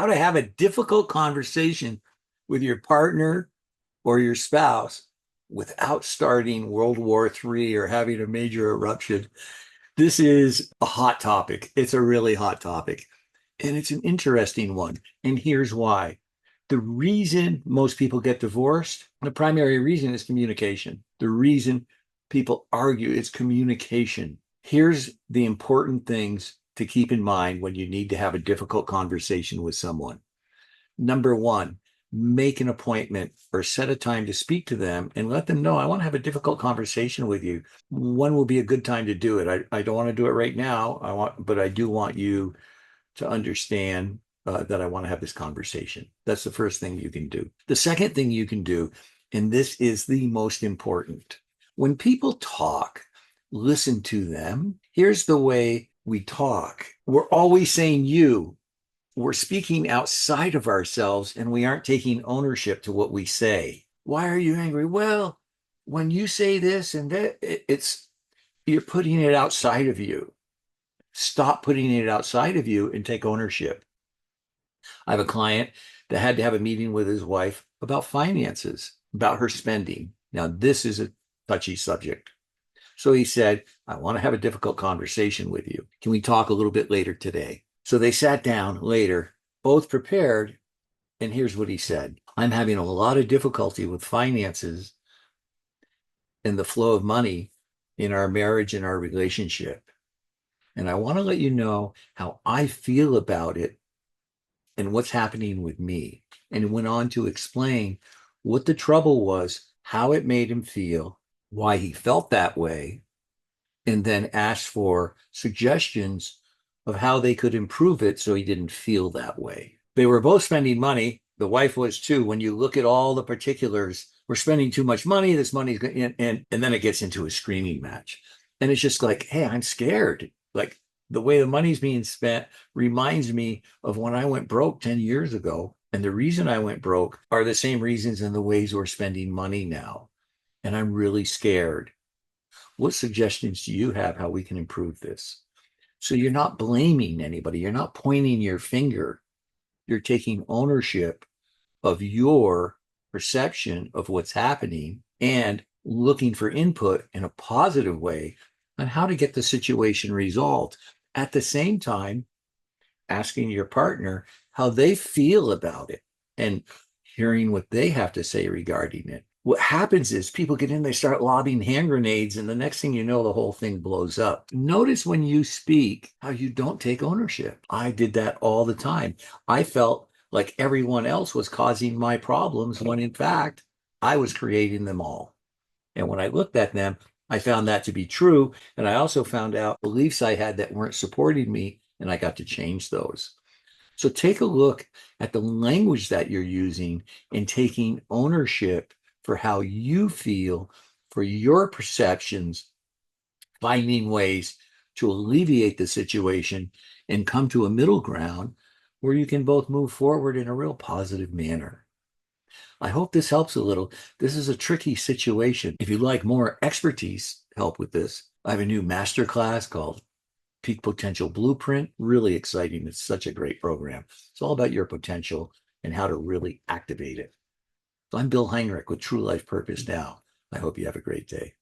how to have a difficult conversation with your partner or your spouse without starting World War III or having a major eruption. This is a hot topic. It's a really hot topic. And it's an interesting one. And here's why. The reason most people get divorced, the primary reason is communication. The reason people argue is communication. Here's the important things to keep in mind when you need to have a difficult conversation with someone. Number one, make an appointment or set a time to speak to them and let them know, I want to have a difficult conversation with you. When will be a good time to do it? I don't want to do it right now. But I do want you to understand that I want to have this conversation. That's the first thing you can do. The second thing you can do, and this is the most important, when people talk, listen to them. Here's the way we talk. We're always saying you. We're speaking outside of ourselves and we aren't taking ownership to what we say. Why are you angry? Well, when you say this and that, you're putting it outside of you. Stop putting it outside of you and take ownership. I have a client that had to have a meeting with his wife about finances, about her spending. Now, this is a touchy subject. So he said, I want to have a difficult conversation with you. Can we talk a little bit later today? So they sat down later, both prepared. And here's what he said. I'm having a lot of difficulty with finances and the flow of money in our marriage and our relationship. And I want to let you know how I feel about it and what's happening with me. And went on to explain what the trouble was, how it made him feel, why he felt that way, and then asked for suggestions of how they could improve it so he didn't feel that way. They were both spending money. The wife was too. When you look at all the particulars, we're spending too much money. This money's going, and then it gets into a screaming match. And it's just like, hey, I'm scared. Like the way the money's being spent reminds me of when I went broke 10 years ago. And the reason I went broke are the same reasons and the ways we're spending money now. And I'm really scared. What suggestions do you have how we can improve this? So you're not blaming anybody. You're not pointing your finger. You're taking ownership of your perception of what's happening and looking for input in a positive way on how to get the situation resolved. At the same time, asking your partner how they feel about it and hearing what they have to say regarding it. What happens is people get in, they start lobbing hand grenades, and the next thing you know, the whole thing blows up. Notice when you speak how you don't take ownership. I did that all the time. I felt like everyone else was causing my problems when in fact, I was creating them all. And when I looked at them, I found that to be true. And I also found out beliefs I had that weren't supporting me, and I got to change those. So take a look at the language that you're using and taking ownership for how you feel, for your perceptions, finding ways to alleviate the situation and come to a middle ground where you can both move forward in a real positive manner. I hope this helps a little. This is a tricky situation. If you'd like more expertise help with this, I have a new masterclass called Peak Potential Blueprint. Really exciting. It's such a great program. It's all about your potential and how to really activate it. So I'm Bill Heinrich with True Life Purpose Now. I hope you have a great day.